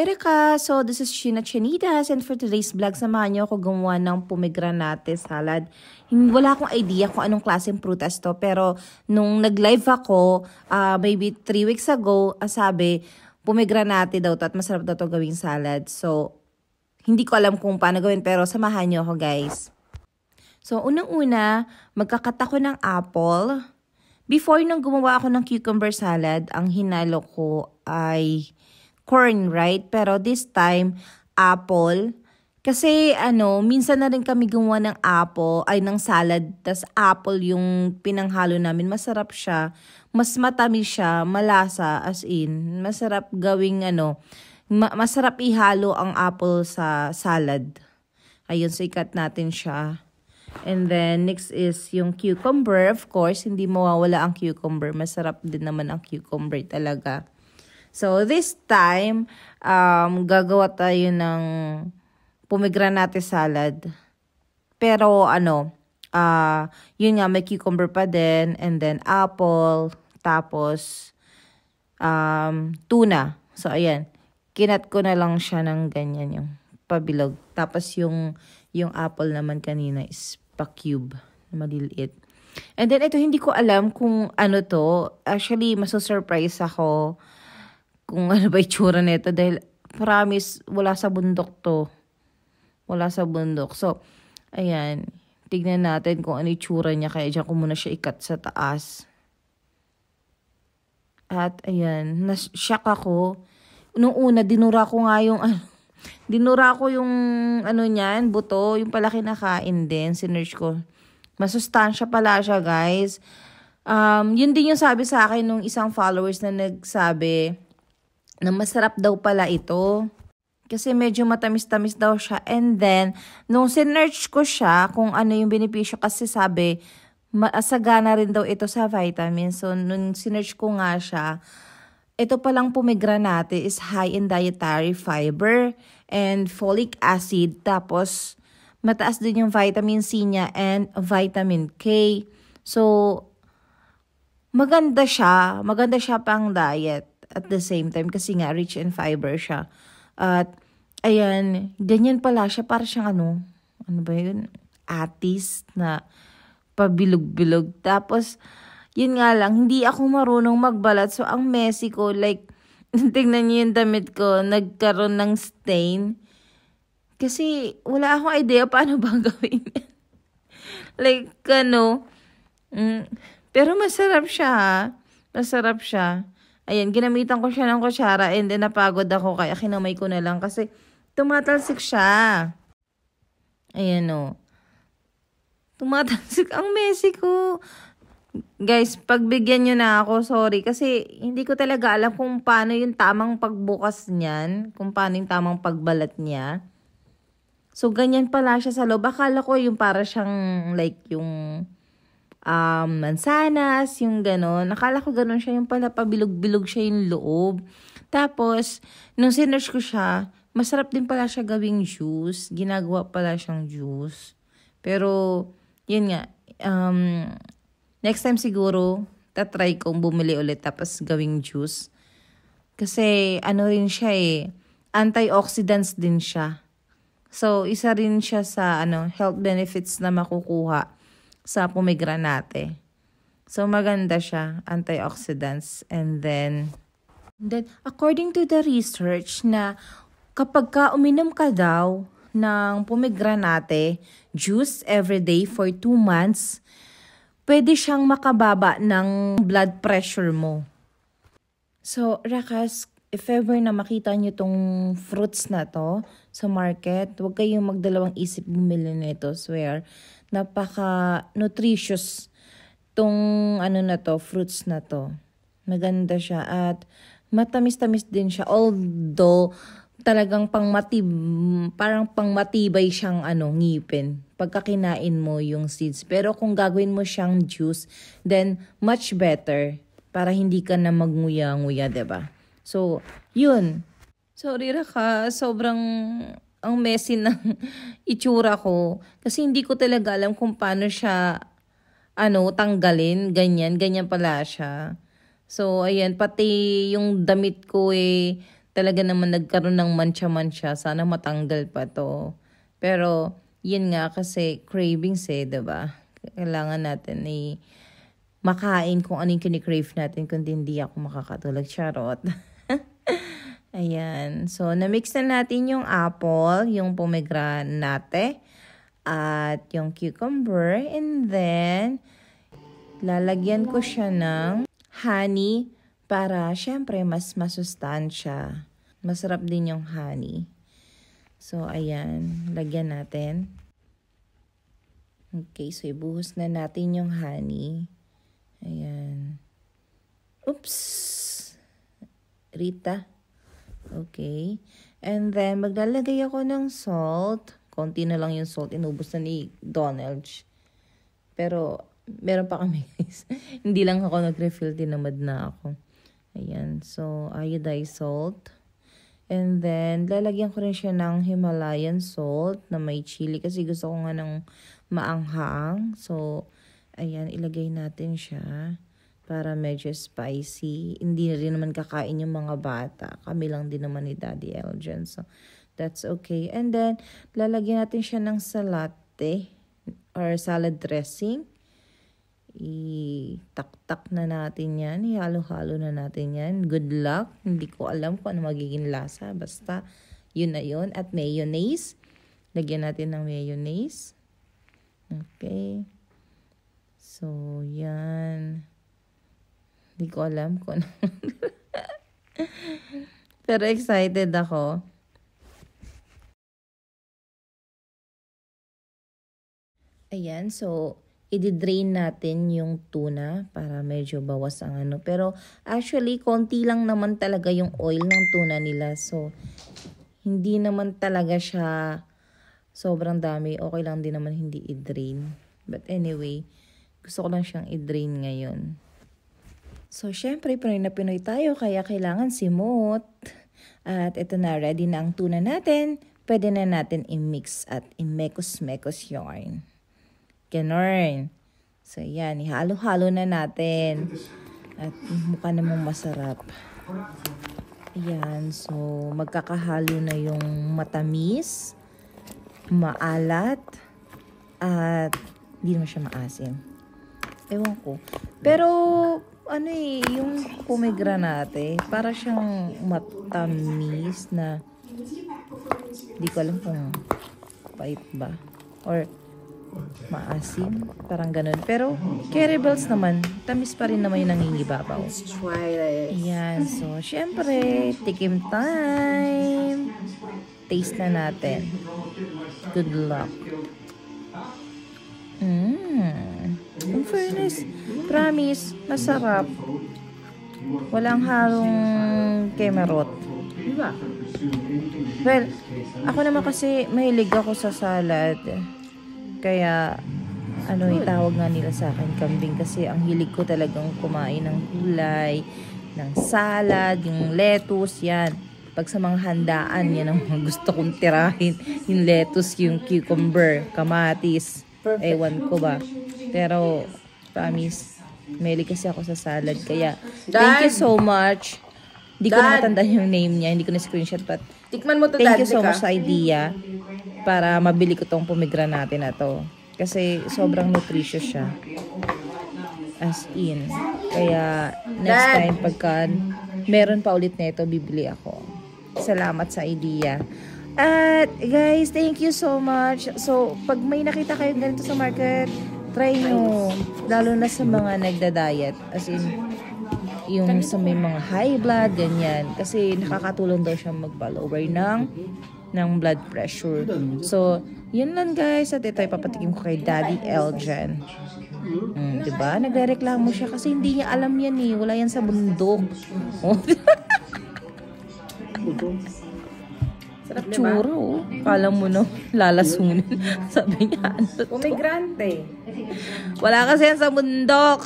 Reka! So, this is Sheena Chenidas and for today's vlog, samahan niyo ako gumawa ng pomegranate salad. Wala akong idea kung anong klaseng prutas to, pero nung nag-live ako, maybe 3 weeks ago, sabi, pomegranate daw to at masarap daw to gawing salad. So, hindi ko alam kung paano gawin, pero samahan niyo ako guys. So, unang-una, magkakat ako ng apple. Before nung gumawa ako ng cucumber salad, ang hinalo ko ay corn, right? Pero this time, apple. Kasi minsan na rin kami gumawa ng ng salad, tas apple yung pinanghalo namin. Masarap siya, mas matamis siya, malasa, as in. Masarap gawing masarap ihalo ang apple sa salad. Ayun, so ikat natin siya. And then, next is yung cucumber. Of course, hindi mawawala ang cucumber. Masarap din naman ang cucumber talaga. So, this time, gagawa tayo ng pomegranate salad. Pero, yun nga, may cucumber pa din. And then, apple. Tapos, tuna. So, ayan. Kinat ko na lang siya ng ganyan yung pabilog. Tapos, yung apple naman kanina is pa-cube. Maliliit. And then, ito, hindi ko alam kung ano to. Actually, maso-surprise ako kung ano ba itsura nito dahil promise wala sa bundok to. Wala sa bundok. So, ayan. Tignan natin kung ano itsura niya. Kaya dyan ko muna siya ikat sa taas. At ayan. Nashock ako. Nung una, dinura ko nga yung niyan, buto. Yung pala kinakain din. Sinerch ko. Masustansya pala siya, guys. Yun din yung sabi sa akin nung isang followers na nagsabi na masarap daw pala ito. Kasi medyo matamis-tamis daw siya. And then, nung sinerch ko siya kung ano yung benepisyo, kasi sabi, masagana rin daw ito sa vitamins. So, nung sinerch ko nga siya, ito palang pomegranate is high in dietary fiber and folic acid. Tapos, mataas din yung vitamin C niya and vitamin K. So, maganda siya. Maganda siya pang diet. At the same time, kasi nga, rich in fiber siya. At, ayan, ganyan pala siya. Para siyang ano ba yun? Atis na pabilog-bilog. Tapos, yun nga lang, hindi ako marunong magbalat. So, ang messy ko, like, tingnan niyo yung damit ko, nagkaroon ng stain. Kasi, wala akong idea paano ba gawin yan. Like, pero masarap siya, ha? Masarap siya. Ayan, ginamitan ko siya ng kutsara and then napagod ako kaya kinamay ko na lang kasi tumatalsik siya. Ayan o. Tumatalsik ang messy ko. Guys, pagbigyan nyo na ako, sorry. Kasi hindi ko talaga alam kung paano yung tamang pagbukas niyan. Kung paano yung tamang pagbalat niya. So, ganyan pala siya sa loob. Akala ko yung para siyang like yung mansanas, yung ganon. Nakala ko ganon siya, yung pala pabilog-bilog siya yung loob. Tapos, nung sinerch ko siya, masarap din pala siya gawing juice. Ginagawa pala siyang juice. Pero, yun nga, next time siguro, tatry kong bumili ulit tapos gawing juice. Kasi, rin siya antioxidants din siya. So, isa rin siya sa health benefits na makukuha sa pomegranate. So, maganda siya, antioxidants. And then, according to the research na kapag ka uminom ka daw ng pomegranate juice everyday for 2 months, pwede siyang makababa ng blood pressure mo. So, Rakas, if ever na makita nyo tong fruits na to sa market, huwag kayong magdalawang isip bumili nito. Swear, napaka-nutritious tong fruits na to. Maganda siya at matamis-tamis din siya. Although, talagang parang pangmatibay siyang ngipin. Pagka kinain mo yung seeds. Pero kung gagawin mo siyang juice, then much better. Para hindi ka na magnguya-nguya, diba? So, yun. Sorry Raka, sobrang ang messy ng itsura ko. Kasi hindi ko talaga alam kung paano siya, tanggalin. Ganyan pala siya. So, ayan, pati yung damit ko talaga naman nagkaroon ng mancha-mancha. Sana matanggal pa to. Pero, yun nga kasi cravings diba? Kailangan natin makain kung anong kinikrave natin kundi hindi ako makakatulog. Charot. Ayan. So, na-mix na natin yung apple, yung pomegranate, at yung cucumber. And then, lalagyan ko siya ng honey para syempre mas masustansya. Masarap din yung honey. So, ayan. Lagyan natin. Okay, so ibuhos na natin yung honey. Ayan. Oops! Rita. Okay. And then, maglalagay ako ng salt. Konti na lang yung salt. Inubos na ni Donald. Pero, meron pa kami guys. Hindi lang ako nag-refill. Tinamad na ako. Ayan. So, iodized salt. And then, lalagyan ko rin siya ng Himalayan salt na may chili. Kasi gusto ko nga ng maanghang. So, ayan, ilagay natin siya para medyo spicy. Hindi rin naman kakain yung mga bata. Kami lang din naman ni Daddy Eljan. So, that's okay. And then, lalagyan natin siya ng salate or salad dressing. Itaktak na natin yan. Ihalo-halo na natin yan. Good luck. Hindi ko alam kung ano magiging lasa. Basta, yun na yun. At mayonnaise. Lagyan natin ng mayonnaise. Okay. So, yan. Hindi ko alam kung ano. Pero excited ako. Ayan, so, i-drain natin yung tuna para medyo bawas ang ano. Pero, actually, konti lang naman talaga yung oil ng tuna nila. So, hindi naman talaga siya sobrang dami. Okay lang din naman hindi i-drain. But anyway, gusto ko lang siyang i-drain ngayon. So, syempre, Pinoy na Pinoy tayo, kaya kailangan simot. At ito na, ready na ang tuna natin. Pwede na natin i-mix at i-mekos-mekos yarn. Ganon. So, yan. Ihalo-halo na natin. At mukha namang masarap. Ayan. So, magkakahalo na yung matamis, maalat, at hindi naman siya maasim. Ewan ko. Pero, ano yung pomegranate, para siyang matamis na, hindi ko alam kung pait ba. Or, maasim. Parang ganun. Pero, caribals naman. Tamis pa rin naman yung nangingibabaw. Let's try this. Ayan. So, syempre, tikim time. Taste na natin. Good luck. In fairness, promise, masarap. Walang halong kemerot. Diba? Well, ako naman kasi mahilig ako sa salad. Kaya, itawag nga nila sa akin kambing kasi ang hilig ko talagang kumain ng gulay, ng salad, yung lettuce, yan. Pag sa mga handaan, yan ang mga gusto kong tirahin. Yung lettuce, yung cucumber, kamatis. Perfect. Ewan ko ba. Pero, promise, mahilig kasi ako sa salad. Kaya, Dad! thank you so much. Hindi ko Dad! na matandaan yung name niya. Hindi ko na screenshot. But, Tikman mo to, thank Dad. you so much sa idea para mabili ko tong pomegranate na to. Kasi sobrang nutritious siya. As in. Kaya next Dad! time pagka meron pa ulit nito, bibili ako. Salamat sa idea. At guys, thank you so much. So, pag may nakita kayo ganito sa market, try nyo. Lalo na sa mga nagda-diet. As in, yung sa may mga high blood, ganyan. Kasi nakakatulong daw siya mag-lower ng blood pressure. So, yun lang guys. At ito ipapatikim ko kay Daddy Eljan. Diba? Nagrereklamo siya kasi hindi niya alam yan eh. Wala yan sa bundok. Sarap, diba? Tsura oh. Kala mo no, lalasunin. Sabi niya, ano to? Pomegrante. Wala kasi yan sa bundok.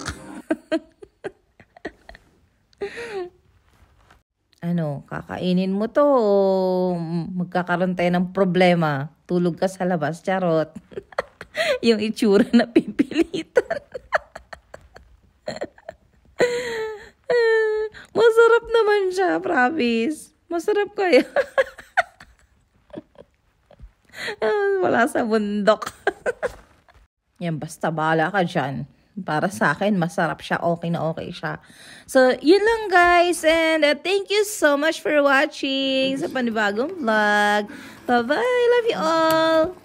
Ano, kakainin mo to o magkakaroon tayo ng problema? Tulog ka sa labas, charot. Yung itsura na pipilitan. Masarap naman siya, promise. Masarap kaya. Wala sa bundok. Yan, basta bahala ka dyan. Para sa akin, masarap siya. Okay na okay siya. So, yun lang guys. And thank you so much for watching sa panibagong vlog. Bye-bye. Love you all.